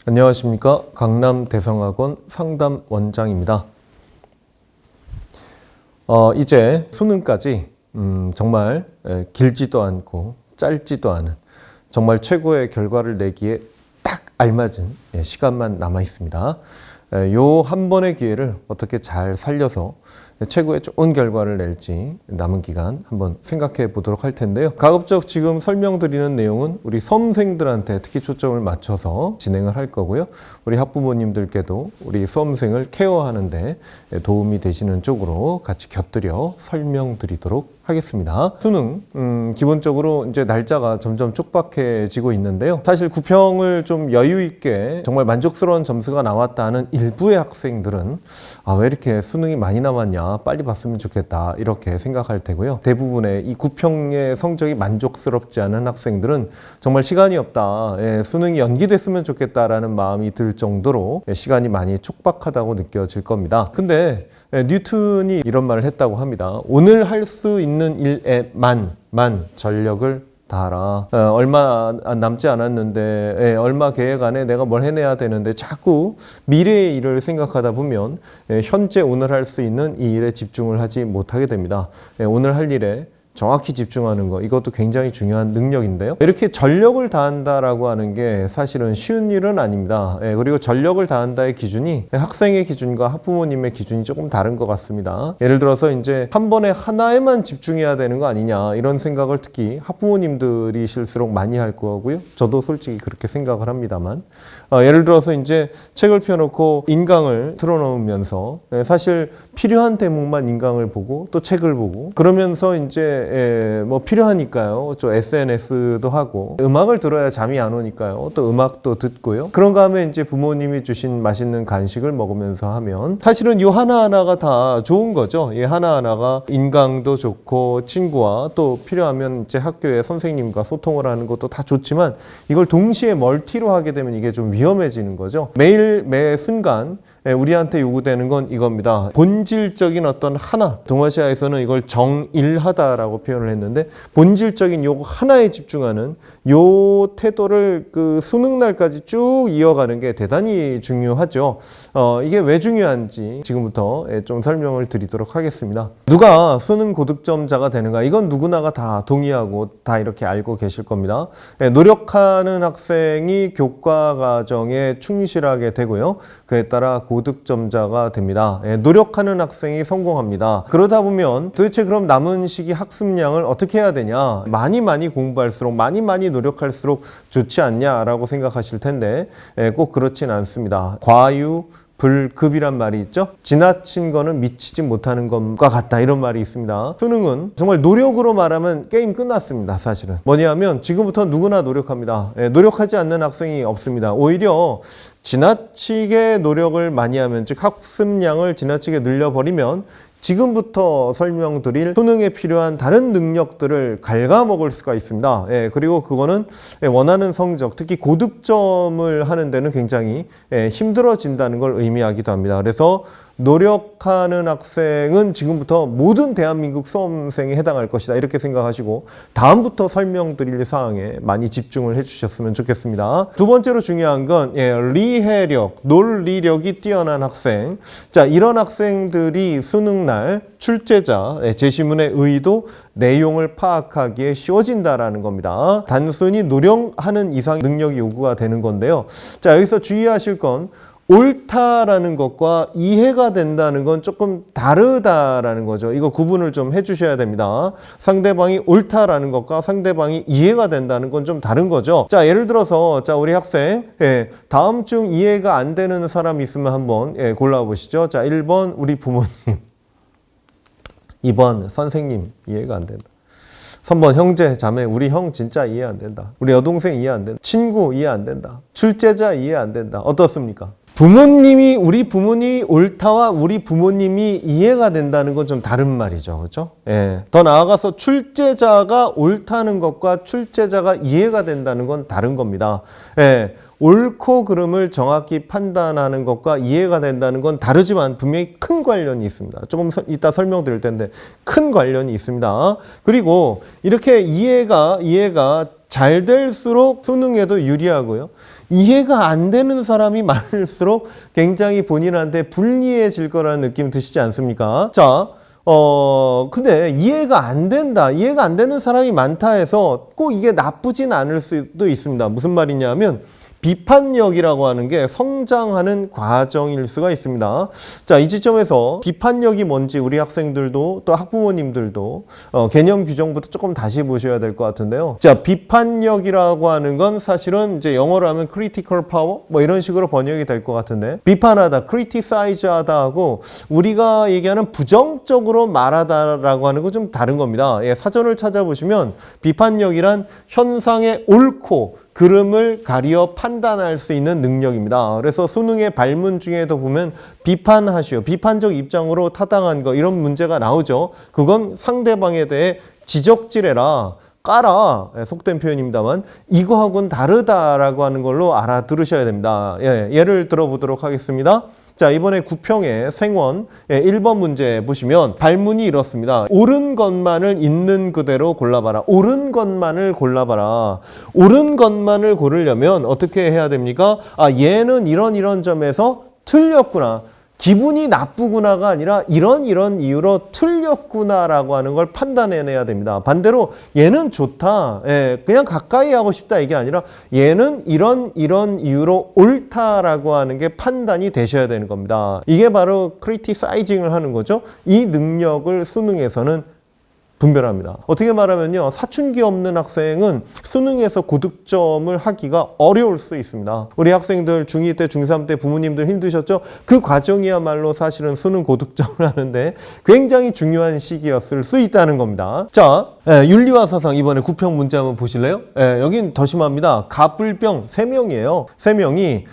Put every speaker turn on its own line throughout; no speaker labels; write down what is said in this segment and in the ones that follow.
안녕하십니까. 강남대성학원 상담원장입니다. 이제 수능까지 정말 길지도 않고 짧지도 않은 정말 최고의 결과를 내기에 딱 알맞은 시간만 남아 있습니다. 요 한 번의 기회를 어떻게 잘 살려서 최고의 좋은 결과를 낼지 남은 기간 한번 생각해 보도록 할 텐데요. 가급적 지금 설명드리는 내용은 우리 수험생들한테 특히 초점을 맞춰서 진행을 할 거고요. 우리 학부모님들께도 우리 수험생을 케어하는데 도움이 되시는 쪽으로 같이 곁들여 설명드리도록 하겠습니다. 수능 기본적으로 이제 날짜가 점점 촉박해지고 있는데요. 사실 구평을 좀 여유 있게 정말 만족스러운 점수가 나왔다는 일부의 학생들은 왜 이렇게 수능이 많이 남았냐, 빨리 봤으면 좋겠다 이렇게 생각할 테고요. 대부분의 이 구평의 성적이 만족스럽지 않은 학생들은 정말 시간이 없다, 수능이 연기됐으면 좋겠다라는 마음이 들 정도로 시간이 많이 촉박하다고 느껴질 겁니다. 근데 뉴턴이 이런 말을 했다고 합니다. 오늘 할 수 있는 일에만 전력을 다하라. 얼마 남지 않았는데 얼마 계획 안에 내가 뭘 해내야 되는데 자꾸 미래의 일을 생각하다 보면 현재 오늘 할 수 있는 이 일에 집중을 하지 못하게 됩니다. 오늘 할 일에 정확히 집중하는 거, 이것도 굉장히 중요한 능력인데요. 이렇게 전력을 다한다라고 하는 게 사실은 쉬운 일은 아닙니다. 그리고 전력을 다한다의 기준이 학생의 기준과 학부모님의 기준이 조금 다른 것 같습니다. 예를 들어서 이제 한 번에 하나에만 집중해야 되는 거 아니냐, 이런 생각을 특히 학부모님들이실수록 많이 할 거고요. 저도 솔직히 그렇게 생각을 합니다만, 예를 들어서 이제 책을 펴놓고 인강을 틀어놓으면서 사실 필요한 대목만 인강을 보고 또 책을 보고 그러면서 이제 뭐 필요하니까요. 저 SNS도 하고 음악을 들어야 잠이 안 오니까요. 또 음악도 듣고요. 그런가 하면 이제 부모님이 주신 맛있는 간식을 먹으면서 하면 사실은 이 하나하나가 다 좋은 거죠. 이 하나하나가 인강도 좋고 친구와 또 필요하면 이제 학교의 선생님과 소통을 하는 것도 다 좋지만 이걸 동시에 멀티로 하게 되면 이게 좀 위험해지는 거죠. 매일 매 순간 우리한테 요구되는 건 이겁니다. 본질적인 어떤 하나, 동아시아에서는 이걸 정일하다라고 표현을 했는데 본질적인 요거 하나에 집중하는 요 태도를 그 수능날까지 쭉 이어가는 게 대단히 중요하죠. 이게 왜 중요한지 지금부터 좀 설명을 드리도록 하겠습니다. 누가 수능 고득점자가 되는가? 이건 누구나가 다 동의하고 다 이렇게 알고 계실 겁니다. 노력하는 학생이 교과 과정에 충실하게 되고요. 그에 따라 고득점자가 됩니다. 노력하는 학생이 성공합니다. 그러다 보면 도대체 그럼 남은 시기 학습량을 어떻게 해야 되냐? 많이 공부할수록 많이 노력할수록 좋지 않냐라고 생각하실 텐데 꼭 그렇진 않습니다. 과유 불급이란 말이 있죠. 지나친 거는 미치지 못하는 것과 같다, 이런 말이 있습니다. 수능은 정말 노력으로 말하면 게임 끝났습니다. 사실은 뭐냐면 지금부터 누구나 노력합니다. 노력하지 않는 학생이 없습니다. 오히려 지나치게 노력을 많이 하면, 즉 학습량을 지나치게 늘려버리면 지금부터 설명드릴 수능에 필요한 다른 능력들을 갉아먹을 수가 있습니다. 그리고 그거는 원하는 성적, 특히 고득점을 하는 데는 굉장히 힘들어진다는 걸 의미하기도 합니다. 그래서 노력하는 학생은 지금부터 모든 대한민국 수험생에 해당할 것이다, 이렇게 생각하시고 다음부터 설명드릴 사항에 많이 집중을 해주셨으면 좋겠습니다. 두 번째로 중요한 건 리해력, 논리력이 뛰어난 학생. 자, 이런 학생들이 수능날 출제자, 제시문의 의도, 내용을 파악하기에 쉬워진다라는 겁니다. 단순히 노력하는 이상 능력이 요구가 되는 건데요. 자, 여기서 주의하실 건 옳다라는 것과 이해가 된다는 건 조금 다르다라는 거죠. 이거 구분을 좀 해주셔야 됩니다. 상대방이 옳다라는 것과 상대방이 이해가 된다는 건 좀 다른 거죠. 자, 예를 들어서 자, 우리 학생 다음 중 이해가 안 되는 사람이 있으면 한번 골라보시죠. 자, 1번 우리 부모님, 2번 선생님 이해가 안 된다. 3번 형제, 자매, 우리 형 진짜 이해 안 된다. 우리 여동생 이해 안 된다. 친구 이해 안 된다. 출제자 이해 안 된다. 어떻습니까? 우리 부모님이 옳다와 우리 부모님이 이해가 된다는 건 좀 다른 말이죠. 그렇죠? 더 나아가서 출제자가 옳다는 것과 출제자가 이해가 된다는 건 다른 겁니다. 옳고 그름을 정확히 판단하는 것과 이해가 된다는 건 다르지만 분명히 큰 관련이 있습니다. 조금 이따 설명드릴 텐데 큰 관련이 있습니다. 그리고 이렇게 이해가 잘 될수록 수능에도 유리하고요. 이해가 안 되는 사람이 많을수록 굉장히 본인한테 불리해질 거라는 느낌 드시지 않습니까? 자, 근데 이해가 안 된다, 이해가 안 되는 사람이 많다 해서 꼭 이게 나쁘진 않을 수도 있습니다. 무슨 말이냐면 비판력이라고 하는 게 성장하는 과정일 수가 있습니다. 자, 이 지점에서 비판력이 뭔지 우리 학생들도 또 학부모님들도 개념 규정부터 조금 다시 보셔야 될 것 같은데요. 자, 비판력이라고 하는 건 사실은 이제 영어로 하면 critical power 뭐 이런 식으로 번역이 될 것 같은데, 비판하다, criticize 하다 하고 우리가 얘기하는 부정적으로 말하다라고 하는 거 좀 다른 겁니다. 예, 사전을 찾아보시면 비판력이란 현상의 옳고 그름을 가리어 판단할 수 있는 능력입니다. 그래서 수능의 발문 중에도 보면 비판하시오, 비판적 입장으로 타당한 거 이런 문제가 나오죠. 그건 상대방에 대해 지적질해라, 까라, 속된 표현입니다만 이거하고는 다르다라고 하는 걸로 알아들으셔야 됩니다. 예, 예를 들어보도록 하겠습니다. 자, 이번에 구평의 생원 1번 문제 보시면 발문이 이렇습니다. 옳은 것만을 있는 그대로 골라봐라. 옳은 것만을 골라봐라. 옳은 것만을 고르려면 어떻게 해야 됩니까? 아, 얘는 이런 점에서 틀렸구나, 기분이 나쁘구나가 아니라 이런 이유로 틀렸구나라고 하는 걸 판단해내야 됩니다. 반대로 얘는 좋다, 예, 그냥 가까이 하고 싶다 이게 아니라 얘는 이런 이유로 옳다라고 하는 게 판단이 되셔야 되는 겁니다. 이게 바로 크리티사이징을 하는 거죠. 이 능력을 수능에서는 분별합니다. 어떻게 말하면요, 사춘기 없는 학생은 수능에서 고득점을 하기가 어려울 수 있습니다. 우리 학생들 중2 때, 중3 때 부모님들 힘드셨죠? 그 과정이야말로 사실은 수능 고득점을 하는데 굉장히 중요한 시기였을 수 있다는 겁니다. 자, 윤리와 사상 이번에 구평 문제 한번 보실래요? 여긴 더 심합니다. 갑불병 3명이에요. 3명이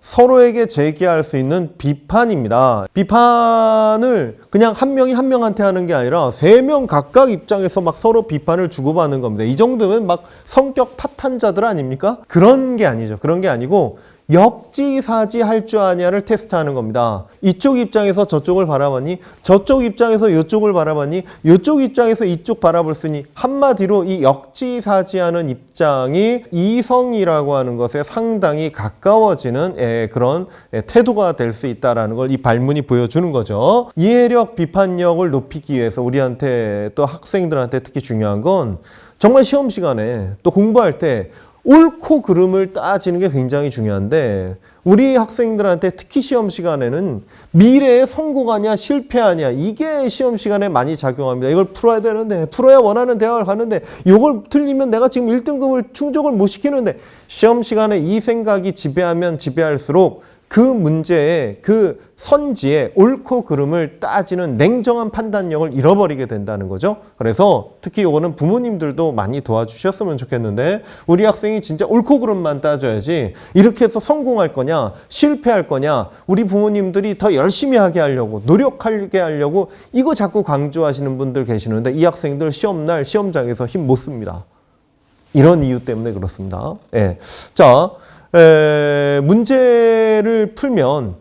서로에게 제기할 수 있는 비판입니다. 비판을 그냥 한 명이 한 명한테 하는 게 아니라 3명 각각 입장에서 막 서로 비판을 주고받는 겁니다. 이 정도면 막 성격 파탄자들 아닙니까? 그런 게 아니죠. 그런 게 아니고 역지사지 할 줄 아냐를 테스트하는 겁니다. 이쪽 입장에서 저쪽을 바라봤니? 저쪽 입장에서 이쪽을 바라봤니? 이쪽 입장에서 이쪽 바라볼 수 있니? 한마디로 이 역지사지하는 입장이 이성이라고 하는 것에 상당히 가까워지는 그런 태도가 될 수 있다는 걸 이 발문이 보여주는 거죠. 이해력, 비판력을 높이기 위해서 우리한테 또 학생들한테 특히 중요한 건 정말 시험 시간에 또 공부할 때 옳고 그름을 따지는 게 굉장히 중요한데, 우리 학생들한테 특히 시험 시간에는 미래에 성공하냐 실패하냐 이게 시험 시간에 많이 작용합니다. 이걸 풀어야 되는데, 풀어야 원하는 대학을 가는데, 이걸 틀리면 내가 지금 1등급을 충족을 못 시키는데, 시험 시간에 이 생각이 지배하면 지배할수록 그 문제의 그 선지에 옳고 그름을 따지는 냉정한 판단력을 잃어버리게 된다는 거죠. 그래서 특히 이거는 부모님들도 많이 도와주셨으면 좋겠는데, 우리 학생이 진짜 옳고 그름만 따져야지 이렇게 해서 성공할 거냐 실패할 거냐, 우리 부모님들이 더 열심히 하게 하려고 노력하게 하려고 이거 자꾸 강조하시는 분들 계시는데, 이 학생들 시험날 시험장에서 힘 못 씁니다. 이런 이유 때문에 그렇습니다. 예. 자, 문제를 풀면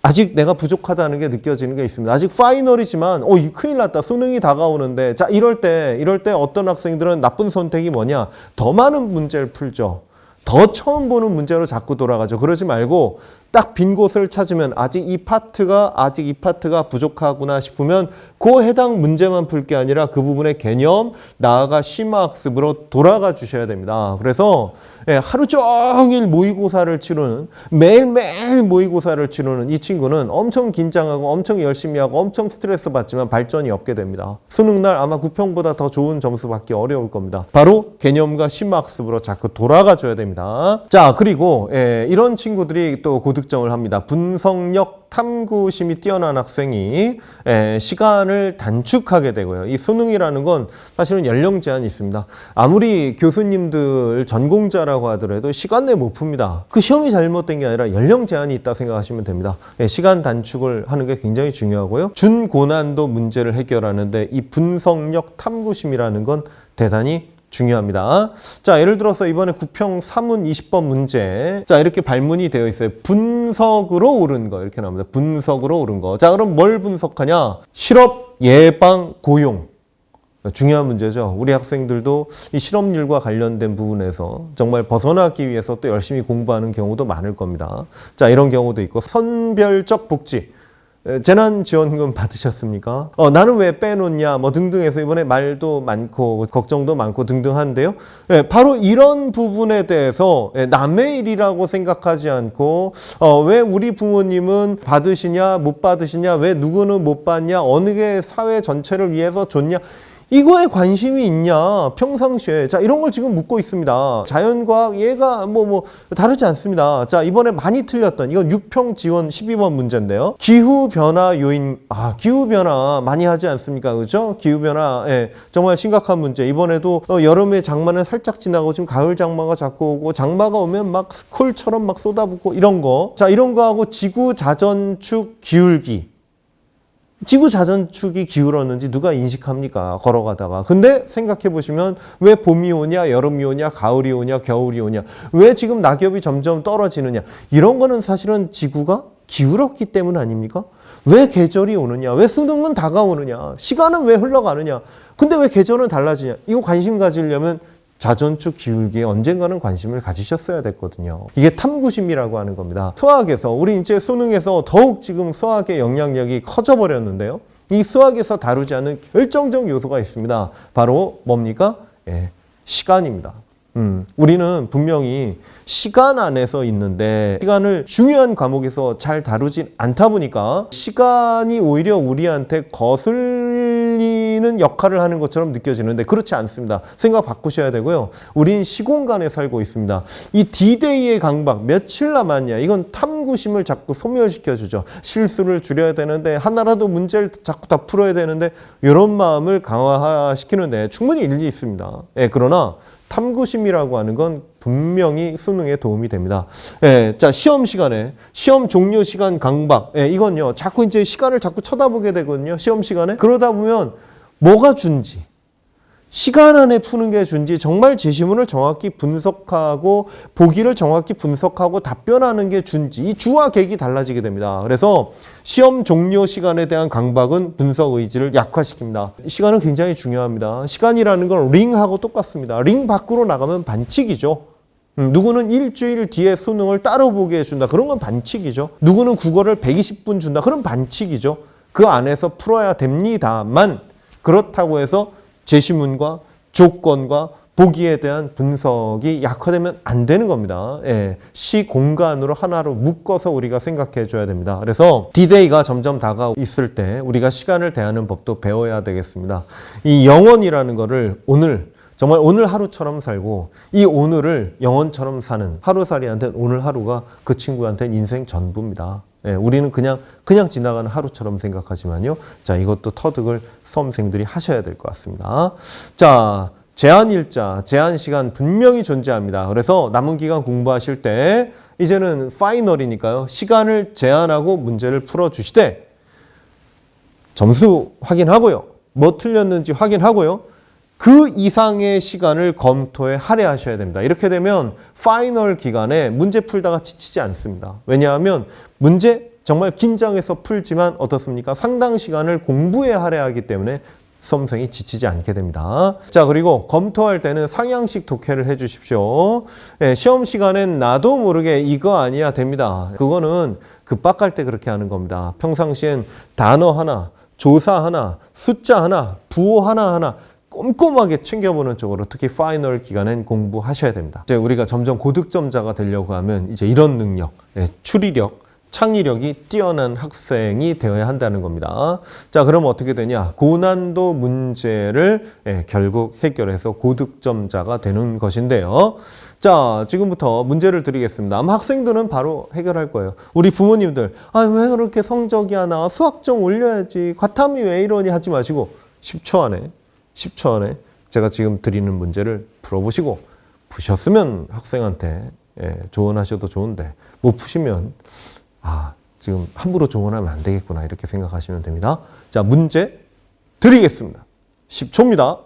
아직 내가 부족하다는 게 느껴지는 게 있습니다. 아직 파이널이지만 이 큰일 났다, 수능이 다가오는데, 자, 이럴 때 어떤 학생들은 나쁜 선택이 뭐냐, 더 많은 문제를 풀죠. 더 처음 보는 문제로 자꾸 돌아가죠. 그러지 말고 딱 빈 곳을 찾으면 아직 이 파트가 부족하구나 싶으면 그 해당 문제만 풀 게 아니라 그 부분의 개념, 나아가 심화학습으로 돌아가 주셔야 됩니다. 그래서 하루 종일 모의고사를 치르는, 매일매일 모의고사를 치르는 이 친구는 엄청 긴장하고 엄청 열심히 하고 엄청 스트레스 받지만 발전이 없게 됩니다. 수능날 아마 구평보다 더 좋은 점수 받기 어려울 겁니다. 바로 개념과 심화학습으로 자꾸 돌아가 줘야 됩니다. 자, 그리고 이런 친구들이 또 고득점을 합니다. 분석력, 탐구심이 뛰어난 학생이 시간을 단축하게 되고요. 이 수능이라는 건 사실은 연령 제한이 있습니다. 아무리 교수님들 전공자라고 하더라도 시간 내에 못 풉니다. 그 시험이 잘못된 게 아니라 연령 제한이 있다 생각하시면 됩니다. 시간 단축을 하는 게 굉장히 중요하고요. 준고난도 문제를 해결하는데 이 분석력, 탐구심이라는 건 대단히 중요합니다. 자, 예를 들어서 이번에 구평 3문 20번 문제. 자, 이렇게 발문이 되어 있어요. 분석으로 옳은 거. 이렇게 나옵니다. 분석으로 옳은 거. 자, 그럼 뭘 분석하냐? 실업, 예방, 고용. 중요한 문제죠. 우리 학생들도 이 실업률과 관련된 부분에서 정말 벗어나기 위해서 또 열심히 공부하는 경우도 많을 겁니다. 자, 이런 경우도 있고, 선별적 복지. 재난지원금 받으셨습니까? 나는 왜 빼놓냐, 뭐 등등해서 이번에 말도 많고 걱정도 많고 등등한데요. 바로 이런 부분에 대해서 남의 일이라고 생각하지 않고 왜 우리 부모님은 받으시냐, 못 받으시냐, 왜 누구는 못 받냐, 어느 게 사회 전체를 위해서 좋냐, 이거에 관심이 있냐, 평상시에. 자, 이런 걸 지금 묻고 있습니다. 자연과학, 얘가 다르지 않습니다. 자, 이번에 많이 틀렸던, 이건 육평 지원 12번 문제인데요. 기후변화 요인, 기후변화 많이 하지 않습니까? 그죠? 기후변화, 정말 심각한 문제. 이번에도 여름에 장마는 살짝 지나고 지금 가을 장마가 자꾸 오고, 장마가 오면 막 스콜처럼 막 쏟아붓고, 이런 거. 자, 이런 거하고 지구 자전축 기울기. 지구 자전축이 기울었는지 누가 인식합니까? 걸어가다가. 근데 생각해 보시면 왜 봄이 오냐, 여름이 오냐, 가을이 오냐, 겨울이 오냐, 왜 지금 낙엽이 점점 떨어지느냐, 이런 거는 사실은 지구가 기울었기 때문 아닙니까? 왜 계절이 오느냐, 왜 수능은 다가오느냐, 시간은 왜 흘러가느냐, 근데 왜 계절은 달라지냐, 이거 관심 가지려면 자전축 기울기에 언젠가는 관심을 가지셨어야 됐거든요. 이게 탐구심이라고 하는 겁니다. 수학에서, 우리 이제 수능에서 더욱 지금 수학의 영향력이 커져 버렸는데요. 이 수학에서 다루지 않은 결정적 요소가 있습니다. 바로 뭡니까? 시간입니다. 우리는 분명히 시간 안에서 있는데, 시간을 중요한 과목에서 잘 다루진 않다 보니까 시간이 오히려 우리한테 거슬리는 역할을 하는 것처럼 느껴지는데, 그렇지 않습니다. 생각 바꾸셔야 되고요. 우린 시공간에 살고 있습니다. 이 D-Day의 강박, 며칠 남았냐, 이건 탐구심을 자꾸 소멸시켜주죠. 실수를 줄여야 되는데, 하나라도 문제를 자꾸 다 풀어야 되는데, 이런 마음을 강화시키는데 충분히 일리 있습니다. 그러나 탐구심이라고 하는 건 분명히 수능에 도움이 됩니다. 자, 시험 시간에 시험 종료 시간 강박. 이건요, 자꾸 이제 시간을 자꾸 쳐다보게 되거든요. 시험 시간에. 그러다 보면 뭐가 준지, 시간 안에 푸는 게 준지, 정말 제시문을 정확히 분석하고 보기를 정확히 분석하고 답변하는 게 준지, 이 주와 객이 달라지게 됩니다. 그래서 시험 종료 시간에 대한 강박은 분석 의지를 약화시킵니다. 시간은 굉장히 중요합니다. 시간이라는 건 링하고 똑같습니다. 링 밖으로 나가면 반칙이죠. 누구는 일주일 뒤에 수능을 따로 보게 해준다. 그런 건 반칙이죠. 누구는 국어를 120분 준다. 그런 반칙이죠. 그 안에서 풀어야 됩니다만, 그렇다고 해서 제시문과 조건과 보기에 대한 분석이 약화되면 안 되는 겁니다. 시공간으로 하나로 묶어서 우리가 생각해 줘야 됩니다. 그래서 D-Day가 점점 다가오고 있을 때 우리가 시간을 대하는 법도 배워야 되겠습니다. 이 영원이라는 거를 오늘, 정말 오늘 하루처럼 살고, 이 오늘을 영원처럼 사는 하루살이한테는 오늘 하루가 그 친구한테는 인생 전부입니다. 우리는 그냥 지나가는 하루처럼 생각하지만요. 자, 이것도 터득을 수험생들이 하셔야 될 것 같습니다. 자, 제한 일자, 제한 시간 분명히 존재합니다. 그래서 남은 기간 공부하실 때 이제는 파이널이니까요. 시간을 제한하고 문제를 풀어주시되 점수 확인하고요. 뭐 틀렸는지 확인하고요. 그 이상의 시간을 검토에 할애하셔야 됩니다. 이렇게 되면 파이널 기간에 문제 풀다가 지치지 않습니다. 왜냐하면 문제 정말 긴장해서 풀지만 어떻습니까? 상당 시간을 공부에 할애하기 때문에 수험생이 지치지 않게 됩니다. 자, 그리고 검토할 때는 상향식 독해를 해 주십시오. 시험 시간엔 나도 모르게 이거 아니야 됩니다. 그거는 급박할 때 그렇게 하는 겁니다. 평상시엔 단어 하나, 조사 하나, 숫자 하나, 부호 하나 꼼꼼하게 챙겨보는 쪽으로, 특히 파이널 기간엔 공부하셔야 됩니다. 이제 우리가 점점 고득점자가 되려고 하면 이제 이런 능력, 추리력, 창의력이 뛰어난 학생이 되어야 한다는 겁니다. 자, 그럼 어떻게 되냐? 고난도 문제를 결국 해결해서 고득점자가 되는 것인데요. 자, 지금부터 문제를 드리겠습니다. 아마 학생들은 바로 해결할 거예요. 우리 부모님들, 왜 그렇게 성적이 안 나와? 수학 좀 올려야지. 과탐이 왜 이러니? 하지 마시고 10초 안에 제가 지금 드리는 문제를 풀어보시고, 푸셨으면 학생한테 조언하셔도 좋은데, 못 푸시면 지금 함부로 조언하면 안 되겠구나, 이렇게 생각하시면 됩니다. 자, 문제 드리겠습니다. 10초입니다.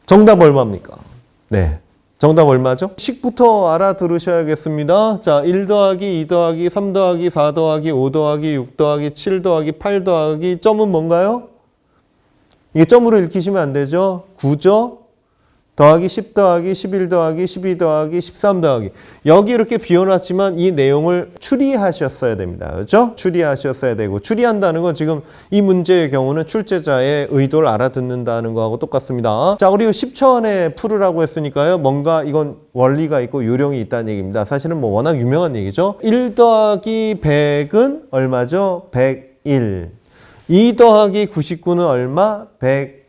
정답 얼마입니까? 네. 정답 얼마죠? 식부터 알아들으셔야겠습니다. 자, 1 더하기 2 더하기 3 더하기 4 더하기 5 더하기 6 더하기 7 더하기 8 더하기 점은 뭔가요? 이게 점으로 읽히시면 안 되죠? 9죠? 더하기 10 더하기 11 더하기 12 더하기 13 더하기. 여기 이렇게 비워놨지만 이 내용을 추리하셨어야 됩니다. 그렇죠? 추리하셨어야 되고, 추리한다는 건 지금 이 문제의 경우는 출제자의 의도를 알아듣는다는 거하고 똑같습니다. 자, 그리고 10초 안에 풀으라고 했으니까요. 뭔가 이건 원리가 있고 요령이 있다는 얘기입니다. 사실은 뭐 워낙 유명한 얘기죠. 1 더하기 100은 얼마죠? 101. 2 더하기 99는 얼마? 101.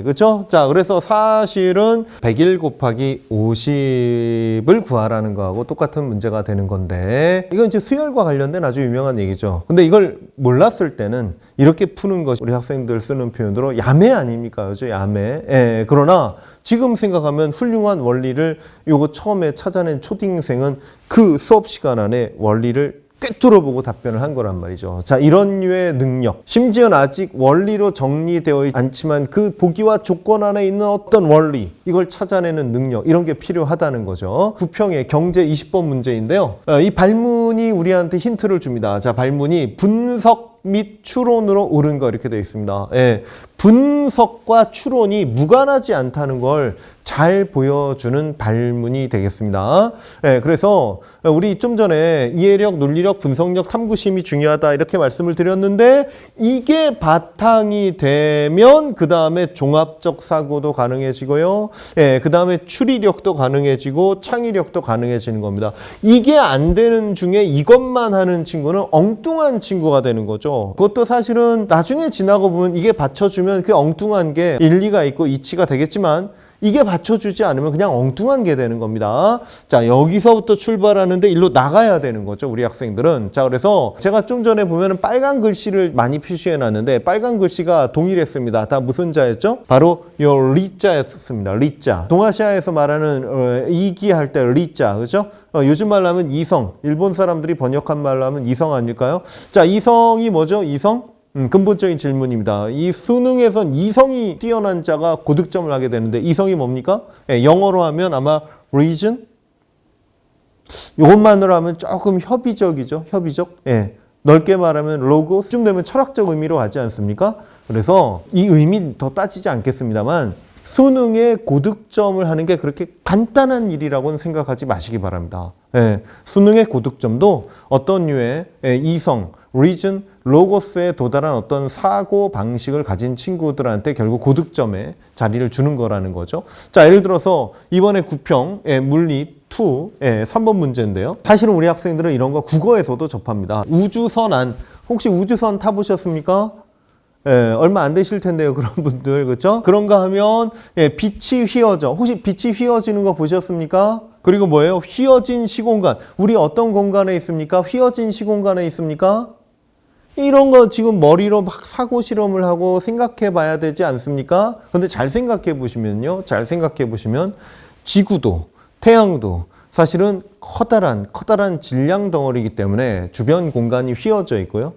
그렇죠? 자, 그래서 사실은 101 곱하기 50을 구하라는 거하고 똑같은 문제가 되는 건데, 이건 이제 수열과 관련된 아주 유명한 얘기죠. 근데 이걸 몰랐을 때는 이렇게 푸는 것이 우리 학생들 쓰는 표현으로 야매 아닙니까? 그렇죠? 야매. 예, 그러나 지금 생각하면 훌륭한 원리를 요거 처음에 찾아낸 초딩생은 그 수업 시간 안에 원리를 꿰뚫어보고 답변을 한 거란 말이죠. 자, 이런 류의 능력, 심지어는 아직 원리로 정리되어 있지 않지만 그 보기와 조건 안에 있는 어떤 원리, 이걸 찾아내는 능력, 이런 게 필요하다는 거죠. 부평의 경제 20번 문제인데요. 이 발문이 우리한테 힌트를 줍니다. 자, 발문이 분석 및 추론으로 옳은 거 이렇게 되어 있습니다. 예, 분석과 추론이 무관하지 않다는 걸 잘 보여주는 발문이 되겠습니다. 예, 그래서 우리 좀 전에 이해력, 논리력, 분석력, 탐구심이 중요하다 이렇게 말씀을 드렸는데, 이게 바탕이 되면 그 다음에 종합적 사고도 가능해지고요. 예, 그 다음에 추리력도 가능해지고 창의력도 가능해지는 겁니다. 이게 안 되는 중에 이것만 하는 친구는 엉뚱한 친구가 되는 거죠. 그것도 사실은 나중에 지나고 보면 이게 받쳐주면 그 엉뚱한 게 일리가 있고 이치가 되겠지만, 이게 받쳐주지 않으면 그냥 엉뚱한 게 되는 겁니다. 자, 여기서부터 출발하는데 일로 나가야 되는 거죠, 우리 학생들은. 자, 그래서 제가 좀 전에 보면은 빨간 글씨를 많이 표시해 놨는데, 빨간 글씨가 동일했습니다. 다 무슨 자였죠? 바로 요 리자였습니다. 리자. 동아시아에서 말하는 이기할 때 리자, 그죠? 요즘 말로 하면 이성. 일본 사람들이 번역한 말로 하면 이성 아닐까요? 자, 이성이 뭐죠? 이성? 근본적인 질문입니다. 이 수능에선 이성이 뛰어난 자가 고득점을 하게 되는데, 이성이 뭡니까? 예, 영어로 하면 아마 reason? 이것만으로 하면 조금 협의적이죠. 협의적. 예, 넓게 말하면 로고스, 좀 되면 철학적 의미로 가지 않습니까? 그래서 이 의미 더 따지지 않겠습니다만, 수능에 고득점을 하는 게 그렇게 간단한 일이라고는 생각하지 마시기 바랍니다. 예, 수능의 고득점도 어떤 류의 이성, reason, 로고스에 도달한 어떤 사고 방식을 가진 친구들한테 결국 고득점에 자리를 주는 거라는 거죠. 자, 예를 들어서 이번에 구평 물리 2 3번 문제인데요. 사실은 우리 학생들은 이런 거 국어에서도 접합니다. 우주선 안, 혹시 우주선 타보셨습니까? 얼마 안 되실 텐데요, 그런 분들. 그렇죠? 그런가 하면 빛이 휘어져. 혹시 빛이 휘어지는 거 보셨습니까? 그리고 뭐예요? 휘어진 시공간. 우리 어떤 공간에 있습니까? 휘어진 시공간에 있습니까? 이런 거 지금 머리로 막 사고 실험을 하고 생각해 봐야 되지 않습니까? 근데 잘 생각해 보시면요. 잘 생각해 보시면 지구도, 태양도 사실은 커다란 질량 덩어리이기 때문에 주변 공간이 휘어져 있고요.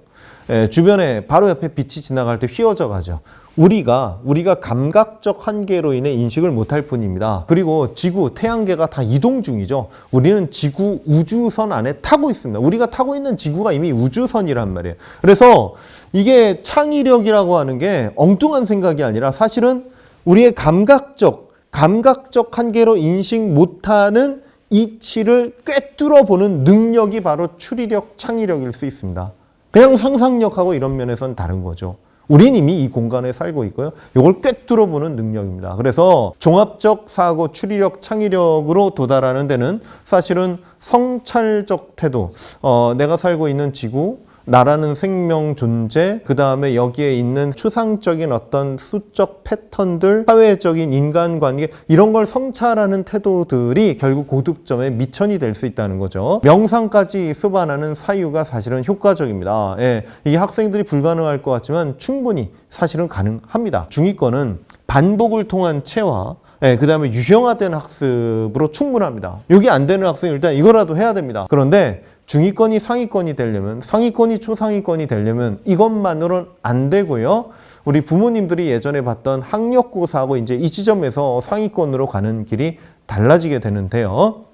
주변에 바로 옆에 빛이 지나갈 때 휘어져 가죠. 우리가 감각적 한계로 인해 인식을 못할 뿐입니다. 그리고 지구, 태양계가 다 이동 중이죠. 우리는 지구 우주선 안에 타고 있습니다. 우리가 타고 있는 지구가 이미 우주선이란 말이에요. 그래서 이게 창의력이라고 하는 게 엉뚱한 생각이 아니라 사실은 우리의 감각적 한계로 인식 못하는 이치를 꿰뚫어 보는 능력이 바로 추리력, 창의력일 수 있습니다. 그냥 상상력하고 이런 면에서는 다른 거죠. 우린 이미 이 공간에 살고 있고요. 이걸 꿰뚫어 보는 능력입니다. 그래서 종합적 사고, 추리력, 창의력으로 도달하는 데는 사실은 성찰적 태도, 내가 살고 있는 지구, 나라는 생명 존재, 그 다음에 여기에 있는 추상적인 어떤 수적 패턴들, 사회적인 인간관계, 이런 걸 성찰하는 태도들이 결국 고득점의 미천이 될 수 있다는 거죠. 명상까지 수반하는 사유가 사실은 효과적입니다. 예, 이게 학생들이 불가능할 것 같지만 충분히 사실은 가능합니다. 중위권은 반복을 통한 체화, 그 다음에 유형화된 학습으로 충분합니다. 이게 안 되는 학생은 일단 이거라도 해야 됩니다. 그런데 중위권이 상위권이 되려면, 상위권이 초상위권이 되려면 이것만으로는 안 되고요. 우리 부모님들이 예전에 봤던 학력고사하고 이제 이 지점에서 상위권으로 가는 길이 달라지게 되는데요.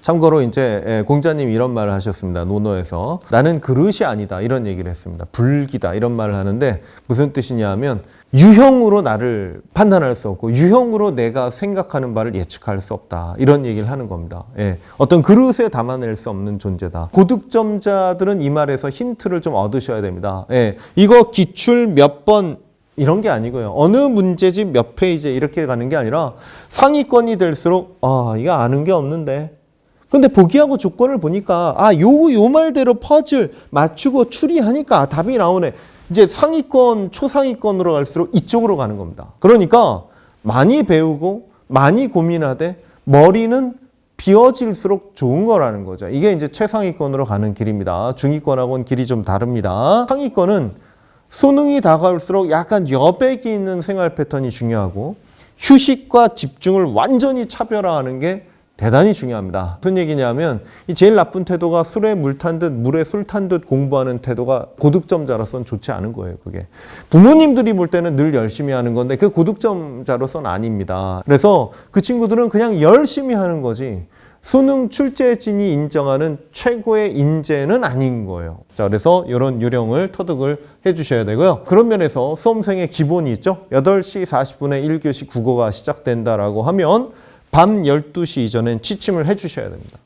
참고로 이제 공자님 이런 말을 하셨습니다. 논어에서 나는 그릇이 아니다 이런 얘기를 했습니다. 불기다 이런 말을 하는데 무슨 뜻이냐 하면 유형으로 나를 판단할 수 없고 유형으로 내가 생각하는 바를 예측할 수 없다 이런 얘기를 하는 겁니다. 예, 어떤 그릇에 담아낼 수 없는 존재다. 고득점자들은 이 말에서 힌트를 좀 얻으셔야 됩니다. 예, 이거 기출 몇 번 이런 게 아니고요. 어느 문제집 몇 페이지 이렇게 가는 게 아니라 상위권이 될수록 이거 아는 게 없는데 근데 보기하고 조건을 보니까 요 말대로 퍼즐 맞추고 추리하니까 답이 나오네. 이제 상위권, 초상위권으로 갈수록 이쪽으로 가는 겁니다. 그러니까 많이 배우고 많이 고민하되 머리는 비워질수록 좋은 거라는 거죠. 이게 이제 최상위권으로 가는 길입니다. 중위권하고는 길이 좀 다릅니다. 상위권은 수능이 다가올수록 약간 여백이 있는 생활 패턴이 중요하고 휴식과 집중을 완전히 차별화하는 게 대단히 중요합니다. 무슨 얘기냐면 이 제일 나쁜 태도가 술에 물 탄 듯 물에 술 탄 듯 공부하는 태도가 고득점자로서는 좋지 않은 거예요. 그게 부모님들이 볼 때는 늘 열심히 하는 건데 그 고득점자로서는 아닙니다. 그래서 그 친구들은 그냥 열심히 하는 거지 수능 출제진이 인정하는 최고의 인재는 아닌 거예요. 자, 그래서 이런 요령을 터득을 해주셔야 되고요. 그런 면에서 수험생의 기본이 있죠. 8시 40분에 1교시 국어가 시작된다라고 하면 밤 12시 이전엔 취침을 해주셔야 됩니다.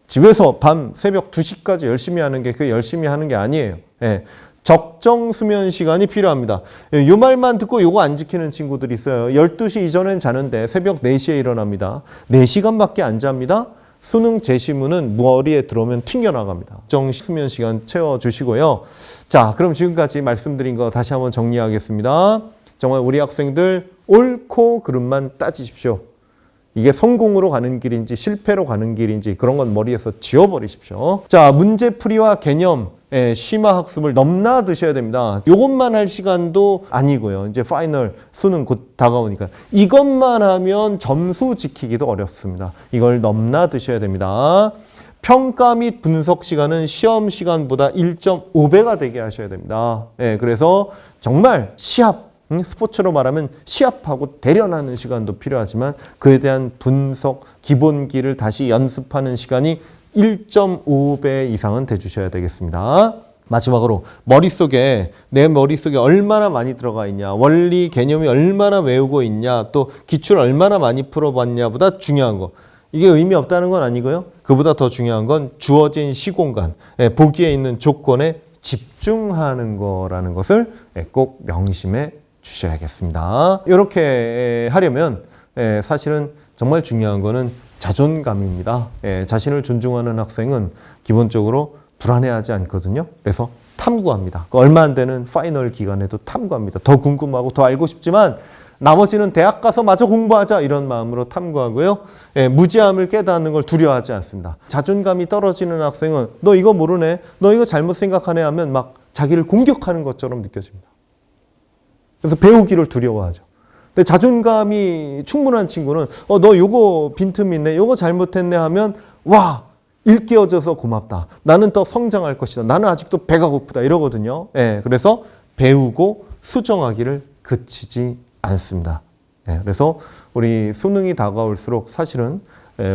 집에서 밤 새벽 2시까지 열심히 하는 게 그 열심히 하는 게 아니에요. 예. 적정 수면 시간이 필요합니다. 이 말만 듣고 요거 안 지키는 친구들이 있어요. 12시 이전엔 자는데 새벽 4시에 일어납니다. 4시간밖에 안 잡니다. 수능 제시문은 머리에 들어오면 튕겨나갑니다. 적정 수면 시간 채워주시고요. 자, 그럼 지금까지 말씀드린 거 다시 한번 정리하겠습니다. 정말 우리 학생들 옳고 그름만 따지십시오. 이게 성공으로 가는 길인지 실패로 가는 길인지 그런 건 머리에서 지워버리십시오. 자, 문제풀이와 개념, 심화 학습을 넘나드셔야 됩니다. 이것만 할 시간도 아니고요. 이제 파이널 수능 곧 다가오니까 이것만 하면 점수 지키기도 어렵습니다. 이걸 넘나드셔야 됩니다. 평가 및 분석 시간은 시험 시간보다 1.5배가 되게 하셔야 됩니다. 그래서 정말 시합, 스포츠로 말하면 시합하고 대련하는 시간도 필요하지만 그에 대한 분석, 기본기를 다시 연습하는 시간이 1.5배 이상은 돼주셔야 되겠습니다. 마지막으로 내 머릿속에 얼마나 많이 들어가 있냐, 원리, 개념이 얼마나 외우고 있냐, 또 기출 얼마나 많이 풀어봤냐보다 중요한 거. 이게 의미 없다는 건 아니고요. 그보다 더 중요한 건 주어진 시공간, 보기에 있는 조건에 집중하는 거라는 것을 꼭 명심해 주셔야겠습니다. 이렇게 하려면 사실은 정말 중요한 거는 자존감입니다. 자신을 존중하는 학생은 기본적으로 불안해하지 않거든요. 그래서 탐구합니다. 얼마 안 되는 파이널 기간에도 탐구합니다. 더 궁금하고 더 알고 싶지만 나머지는 대학 가서 마저 공부하자 이런 마음으로 탐구하고요. 무지함을 깨닫는 걸 두려워하지 않습니다. 자존감이 떨어지는 학생은 너 이거 모르네, 너 이거 잘못 생각하네 하면 막 자기를 공격하는 것처럼 느껴집니다. 그래서 배우기를 두려워하죠. 근데 자존감이 충분한 친구는 너 요거 빈틈 있네, 요거 잘못했네 하면 와, 일깨워줘서 고맙다. 나는 더 성장할 것이다. 나는 아직도 배가 고프다 이러거든요. 그래서 배우고 수정하기를 그치지 않습니다. 그래서 우리 수능이 다가올수록 사실은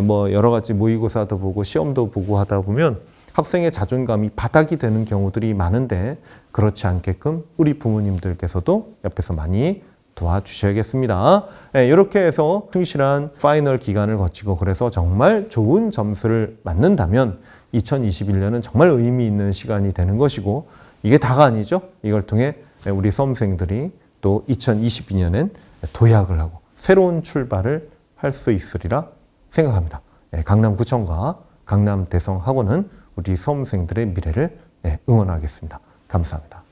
뭐 여러 가지 모의고사도 보고 시험도 보고 하다 보면 학생의 자존감이 바닥이 되는 경우들이 많은데 그렇지 않게끔 우리 부모님들께서도 옆에서 많이 도와주셔야겠습니다. 이렇게 해서 충실한 파이널 기간을 거치고 그래서 정말 좋은 점수를 맞는다면 2021년은 정말 의미 있는 시간이 되는 것이고 이게 다가 아니죠. 이걸 통해 우리 수험생들이 또 2022년엔 도약을 하고 새로운 출발을 할 수 있으리라 생각합니다. 강남구청과 강남대성학원은 우리 수험생들의 미래를 응원하겠습니다. 감사합니다.